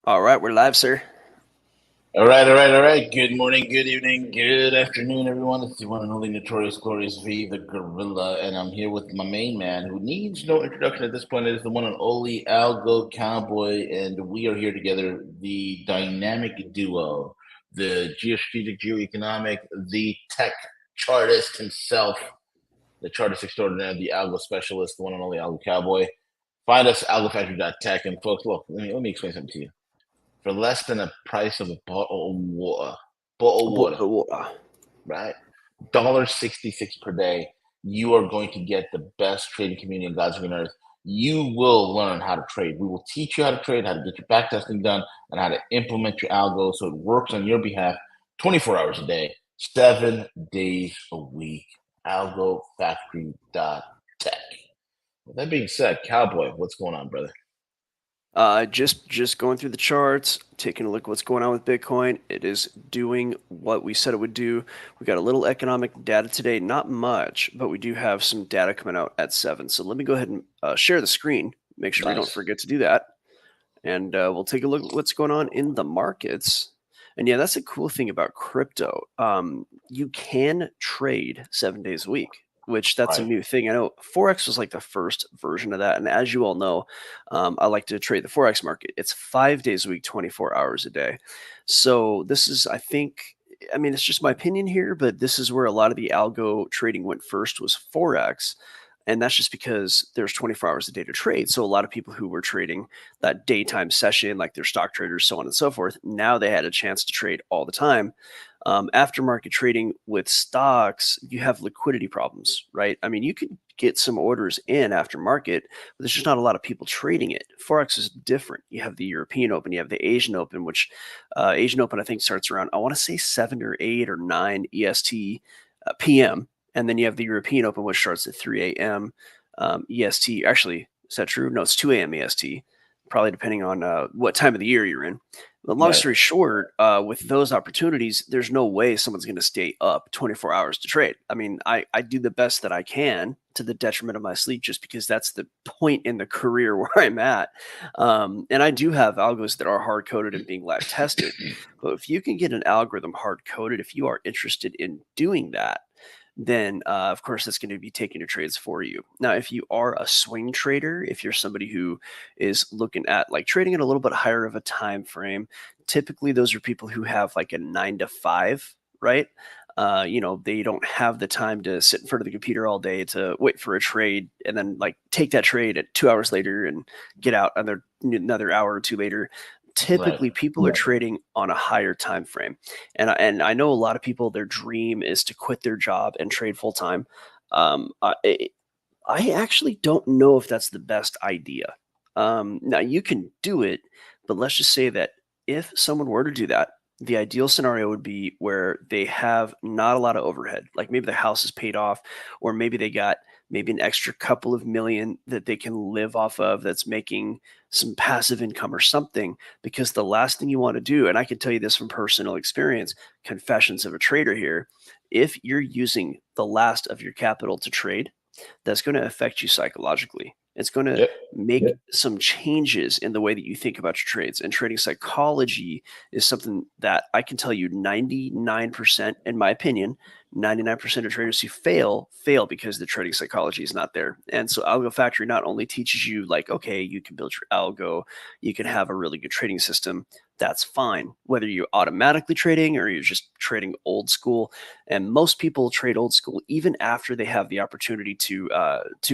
All right, we're live, sir. All right. Good morning, good evening, good afternoon, everyone. It's the one and only Notorious Glorious V, the Gorilla, and I'm here with my main man who needs no introduction at this point. It is the one and only Algo Cowboy, and we are here together, the dynamic duo, the geostrategic, geoeconomic, the tech chartist himself, the chartist extraordinaire, the Algo specialist, the one and only Algo Cowboy. Find us algofactory.tech, and folks, look, let me explain something to you for less than the price of a A bottle of bottle water, of water. right? $1.66 per day. You are going to get the best trading community in God's green earth. You will learn how to trade. We will teach you how to trade, how to get your back testing done, and how to implement your algo so it works on your behalf 24 hours a day, 7 days a week. AlgoFactory.tech. With that being said, Cowboy, what's going on, brother? Just going through the charts, taking a look at what's going on with Bitcoin. It is doing what we said it would do. We got a little economic data today, not much, but we do have some data coming out at 7. So let me go ahead and share the screen. Make sure we don't Nice. forget to do that, and we'll take a look at what's going on in the markets. And yeah, that's the cool thing about crypto. You can trade 7 days a week, which that's a Right. new thing. I know Forex was like the first version of that. And as you all know, I like to trade the Forex market. It's 5 days a week, 24 hours a day. So this is, I mean, it's just my opinion here, but this is where a lot of the algo trading went first was Forex. And that's just because there's 24 hours a day to trade. So a lot of people who were trading that daytime session, like their stock traders, so on and so forth, now they had a chance to trade all the time. Aftermarket trading with stocks, you have liquidity problems, right? I mean, you could get some orders in aftermarket, but there's just not a lot of people trading it. Forex is different. You have the European Open, you have the Asian Open, which Asian Open I think starts around, I want to say 7 or 8 or 9 EST PM, and then you have the European Open, which starts at 3 a.m. EST. Actually, is that true? No, it's 2 a.m. EST, probably depending on what time of the year you're in. But long Right. story short, with those opportunities, there's no way someone's going to stay up 24 hours to trade. I mean, I do the best that I can to the detriment of my sleep just because that's the point in the career where I'm at. And I do have algos that are hard coded and being lab tested. But if you can get an algorithm hard coded, if you are interested in doing that, then of course that's going to be taking your trades for you. Now, if you are a swing trader, if you're somebody who is looking at like trading at a little bit higher of a time frame, typically those are people who have like a 9 to 5, right? They don't have the time to sit in front of the computer all day to wait for a trade and then like take that trade at 2 hours later and get out another hour or two later. Right. Typically, people are trading on a higher time frame, and I know a lot of people, their dream is to quit their job and trade full time. Um, I, I actually don't know if that's the best idea. Now you can do it, but let's just say that if someone were to do that, the ideal scenario would be where they have not a lot of overhead. Like maybe their house is paid off, or maybe they got maybe an extra couple of million that they can live off of that's making some passive income or something. Because the last thing you want to do, and I can tell you this from personal experience, confessions of a trader here, if you're using the last of your capital to trade, that's going to affect you psychologically. It's going to Yep. make some changes in the way that you think about your trades. And trading psychology is something that I can tell you 99%, in my opinion, 99% of traders who fail because the trading psychology is not there. And so Algo Factory not only teaches you like, okay, you can build your algo, you can have a really good trading system. That's fine. Whether you're automatically trading or you're just trading old school, and most people trade old school even after they have the opportunity to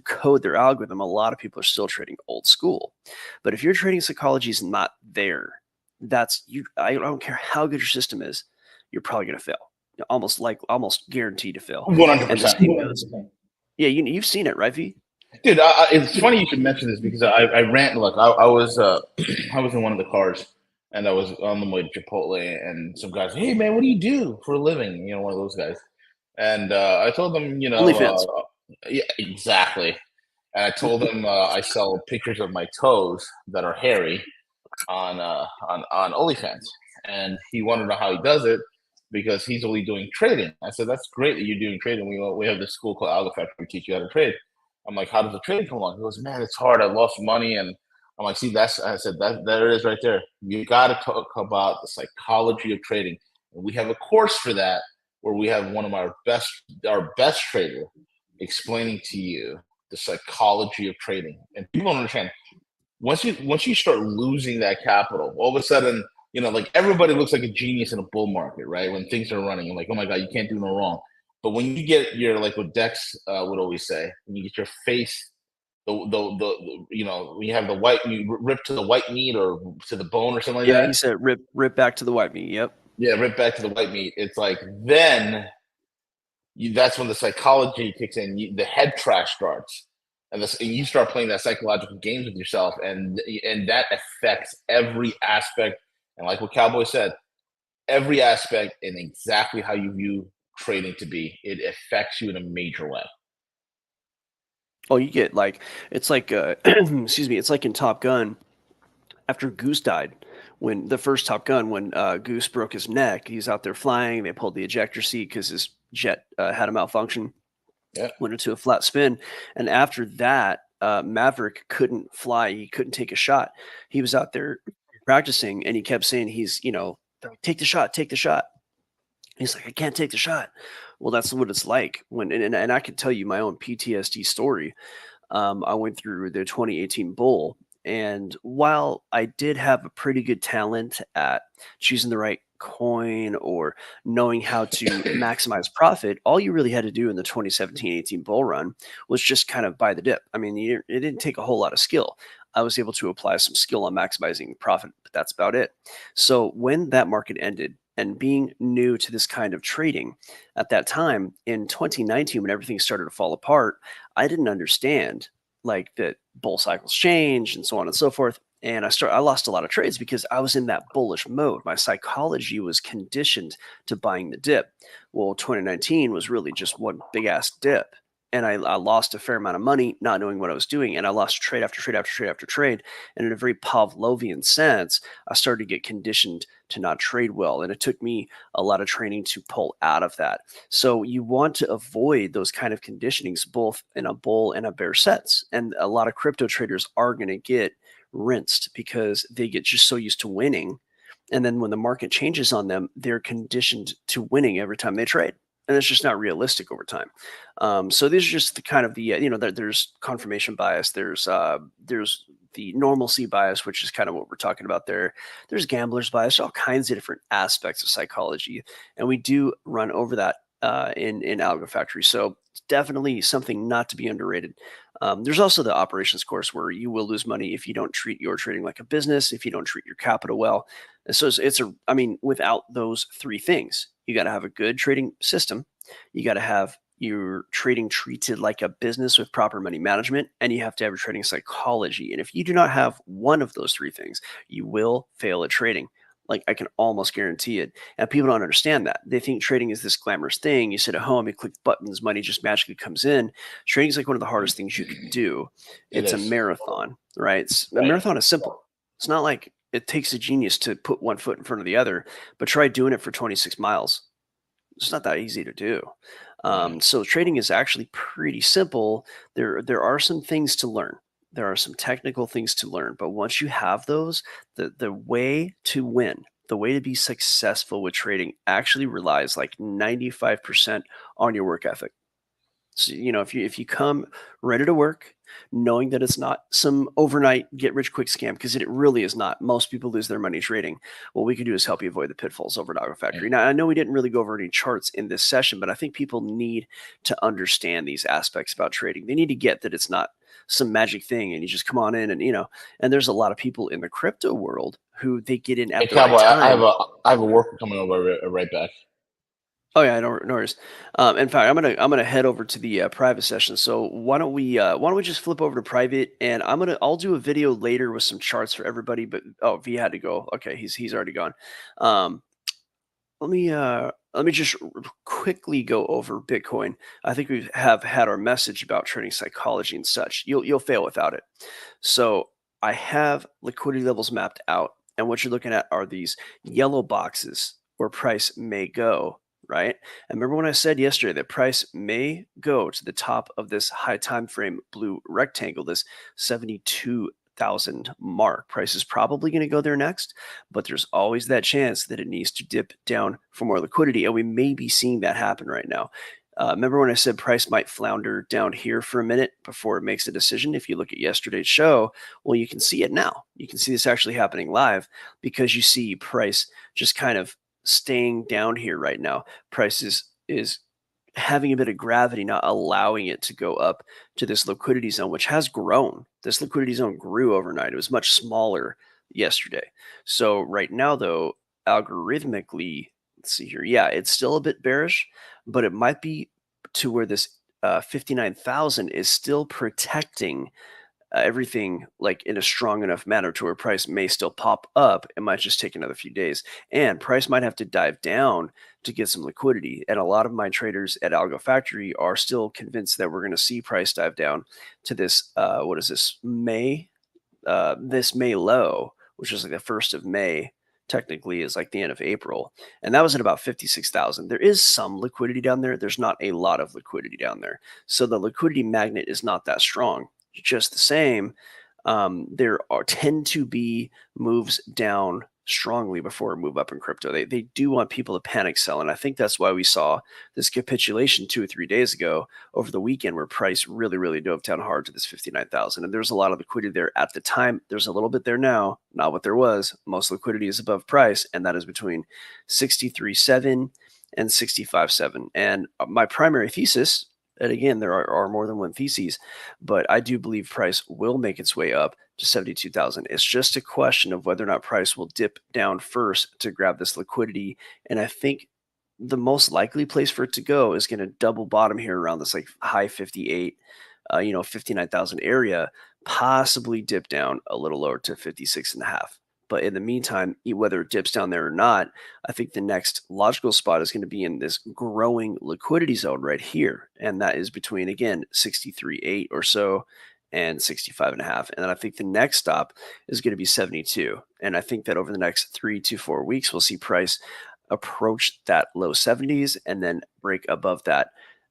code their algorithm. A lot of people are still trading old school. But if your trading psychology is not there, that's you. I don't care how good your system is, you're probably going to fail. Almost guaranteed to fail. One hundred And the percent, same goes. Yeah, you've seen it, right, V? dude. It's funny you should mention this because I ran. Look, I was I was in one of the cars and I was on the way to Chipotle, and some guys, hey man, what do you do for a living? You know, one of those guys. And I told them, OnlyFans. yeah, exactly. And I told them I sell pictures of my toes that are hairy on OnlyFans, and he wanted to know how he does it because he's only doing trading. I said, "That's great that you're doing trading. We have this school called Algo Factory. We teach you how to trade." I'm like, "How does the trade come along?" He goes, "Man, it's hard. I lost money, and I'm like, see, I said that there it is right there. You got to talk about the psychology of trading, and we have a course for that where we have one of our best trader explaining to you the psychology of trading. And people don't understand, once you start losing that capital, all of a sudden, like everybody looks like a genius in a bull market, right? When things are running, you're like, oh my god, you can't do no wrong. But when you get your, like what Dex would always say, when you get your face, when you have the white, you rip to the white meat or to the bone or something like Yeah, that. he said rip back to the white meat. Yep. Yeah, rip back to the white meat. It's like then that's when the psychology kicks in. The head trash starts, and you start playing that psychological games with yourself, and that affects every aspect. And like what Cowboy said, every aspect and exactly how you view trading to be, it affects you in a major way. Oh, you get like it's like excuse me, it's like in Top Gun after Goose died. When the first Top Gun, when Goose broke his neck, he's out there flying. They pulled the ejector seat because his jet had a malfunction. Yeah, Went into a flat spin, and after that, Maverick couldn't fly. He couldn't take a shot. He was out there practicing, and he kept saying, take the shot, take the shot." He's like, "I can't take the shot." Well, that's what it's like when, and I can tell you my own PTSD story. I went through the 2018 bull. And while I did have a pretty good talent at choosing the right coin or knowing how to maximize profit, all you really had to do in the 2017-18 bull run was just kind of buy the dip. I mean, it didn't take a whole lot of skill. I was able to apply some skill on maximizing profit, but that's about it. So when that market ended, and being new to this kind of trading at that time in 2019, when everything started to fall apart, I didn't understand like that bull cycles change and so on and so forth. And I lost a lot of trades because I was in that bullish mode. My psychology was conditioned to buying the dip. Well, 2019 was really just one big ass dip. And I lost a fair amount of money not knowing what I was doing. And I lost trade after trade after trade after trade. And in a very Pavlovian sense, I started to get conditioned to not trade well. And it took me a lot of training to pull out of that. So you want to avoid those kind of conditionings, both in a bull and a bear sets. And a lot of crypto traders are going to get rinsed because they get just so used to winning. And then when the market changes on them, they're conditioned to winning every time they trade. And it's just not realistic over time. So these are just the kind of there's confirmation bias. There's the normalcy bias, which is kind of what we're talking about there. There's gambler's bias, all kinds of different aspects of psychology. And we do run over that in Algo Factory. So it's definitely something not to be underrated. There's also the operations course where you will lose money if you don't treat your trading like a business, if you don't treat your capital well. And so I mean, without those three things, you got to have a good trading system. You got to have your trading treated like a business with proper money management, and you have to have your trading psychology. And if you do not have one of those three things, you will fail at trading. Like I can almost guarantee it. And people don't understand that. They think trading is this glamorous thing. You sit at home, you click buttons, money just magically comes in. Trading is like one of the hardest things you can do. it It's a is. marathon, right? A Right. marathon is simple. It's not like it takes a genius to put one foot in front of the other, but try doing it for 26 miles. It's not that easy to do. Right. So trading is actually pretty simple. There are some things to learn. There are some technical things to learn, but once you have those, the way to win, the way to be successful with trading actually relies like 95% on your work ethic. So, if you come ready to work, knowing that it's not some overnight get rich quick scam, because it really is not. Most people lose their money trading. What we can do is help you avoid the pitfalls over at Algo Right. Factory. Now, I know we didn't really go over any charts in this session, but I think people need to understand these aspects about trading. They need to get that it's not some magic thing and you just come on in and there's a lot of people in the crypto world who they get in Hey, at the right Cowboy, time. I have a worker coming over right back. Oh yeah, no worries. In fact, I'm gonna head over to the private session. So why don't we just flip over to private, and I'll do a video later with some charts for everybody. But oh, V had to go. Okay, he's already gone. Um, let me just quickly go over Bitcoin. I think we have had our message about trading psychology and such. You'll fail without it. So I have liquidity levels mapped out, and what you're looking at are these yellow boxes where price may go. Right. And remember when I said yesterday that price may go to the top of this high time frame blue rectangle, this 72 68,000 mark. Price is probably going to go there next, but there's always that chance that it needs to dip down for more liquidity, and we may be seeing that happen right now. Remember when I said price might flounder down here for a minute before it makes a decision? If you look at yesterday's show, well, you can see it now. You can see this actually happening live because you see price just kind of staying down here right now. Price is having a bit of gravity, not allowing it to go up to this liquidity zone, which has grown. This liquidity zone grew overnight. It was much smaller yesterday. So right now, though, algorithmically, let's see here. Yeah, it's still a bit bearish, but it might be to where this 59,000 is still protecting everything like in a strong enough manner to where price may still pop up. It might just take another few days, and price might have to dive down to get some liquidity. And a lot of my traders at Algo Factory are still convinced that we're going to see price dive down to this what is this May low, which is like the 1st of May, technically is like the end of April. And that was at about 56,000. There is some liquidity down there. There's not a lot of liquidity down there. So the liquidity magnet is not that strong. Just the same, there tend to be moves down strongly before a move up in crypto. They do want people to panic sell, and I think that's why we saw this capitulation 2 or 3 days ago over the weekend, where price really dove down hard to this 59,000. And there's a lot of liquidity there at the time. There's a little bit there now, not what there was. Most liquidity is above price, and that is between 63.7 and 65.7. And my primary thesis, and again, there are more than one theses, but I do believe price will make its way up to 72,000. It's just a question of whether or not price will dip down first to grab this liquidity. And I think the most likely place for it to go is going to double bottom here around this like high 58, 59,000 area, possibly dip down a little lower to 56.5. But in the meantime, whether it dips down there or not, I think the next logical spot is going to be in this growing liquidity zone right here. And that is between, again, 63.8 or so and 65.5. And then I think the next stop is going to be 72. And I think that over the next 3 to 4 weeks, we'll see price approach that low 70s and then break above that.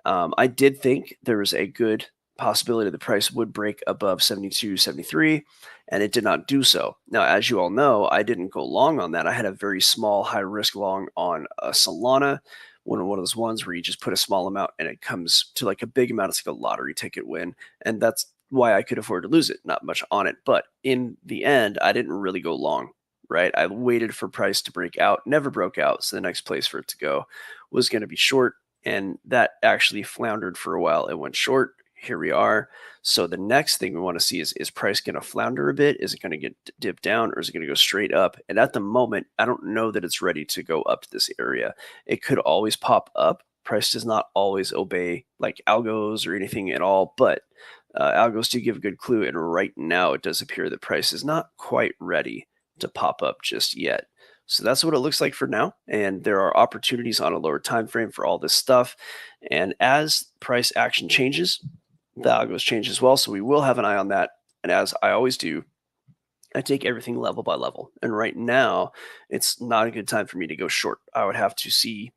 I did think there was a good possibility the price would break above 72, 73, and it did not do so. Now, as you all know, I didn't go long on that. I had a very small high risk long on Solana, one of those ones where you just put a small amount and it comes to like a big amount. It's like a lottery ticket win, and that's why I could afford to lose it. Not much on it, but in the end, I didn't really go long. Right, I waited for price to break out, never broke out, so the next place for it to go was going to be short, and that actually floundered for a while. It went short. Here we are. So the next thing we want to see is price going to flounder a bit? Is it going to get dipped down, or is it going to go straight up? And at the moment, I don't know that it's ready to go up to this area. It could always pop up. Price does not always obey like algos or anything at all, but algos do give a good clue. And right now, it does appear that price is not quite ready to pop up just yet. So that's what it looks like for now. And there are opportunities on a lower time frame for all this stuff. And as price action changes, the algos change as well. So we will have an eye on that. And as I always do, I take everything level by level. And right now, it's not a good time for me to go short. I would have to see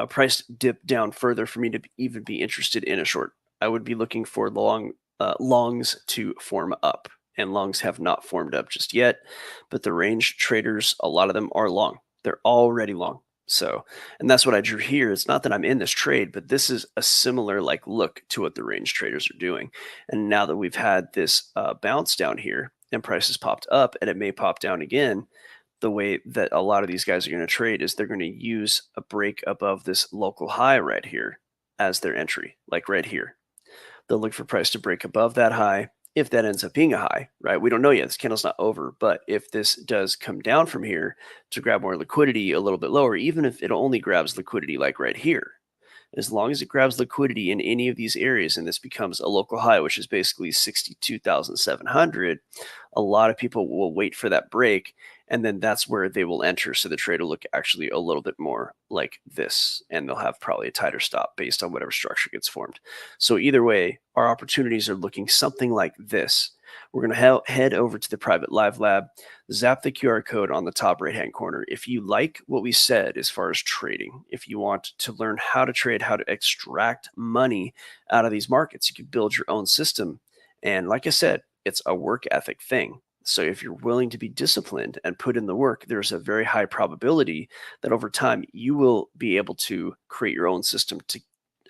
price dip down further for me to even be interested in a short. I would be looking for longs to form up. And longs have not formed up just yet, but the range traders, a lot of them are long. They're already long. So, and that's what I drew here. It's not that I'm in this trade, but this is a similar like look to what the range traders are doing. And now that we've had this bounce down here and prices popped up, and it may pop down again, the way that a lot of these guys are going to trade is they're going to use a break above this local high right here as their entry, like right here. They'll look for price to break above that high. If that ends up being a high, right? We don't know yet. This candle's not over. But if this does come down from here to grab more liquidity a little bit lower, even if it only grabs liquidity like right here, as long as it grabs liquidity in any of these areas and this becomes a local high, which is basically 62,700, a lot of people will wait for that break, and then that's where they will enter. So the trade will look actually a little bit more like this, and they'll have probably a tighter stop based on whatever structure gets formed. So either way, our opportunities are looking something like this. We're going to head over to the private live lab, zap the QR code on the top right-hand corner. If you like what we said as far as trading, if you want to learn how to trade, how to extract money out of these markets, you can build your own system. And like I said, it's a work ethic thing. So if you're willing to be disciplined and put in the work, there's a very high probability that over time you will be able to create your own system to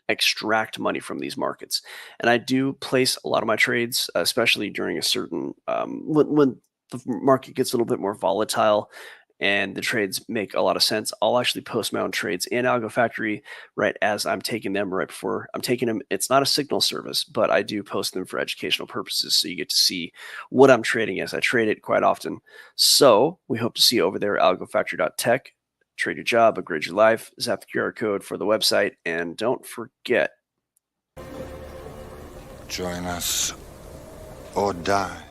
extract money from these markets. And I do place a lot of my trades, especially during a certain when the market gets a little bit more volatile and the trades make a lot of sense. I'll actually post my own trades in Algo Factory right as I'm taking them, right before I'm taking them. It's not a signal service, but I do post them for educational purposes. So you get to see what I'm trading as I trade it quite often. So we hope to see you over there at algofactory.tech. Trade your job, upgrade your life, zap the QR code for the website, and don't forget. Join us or die.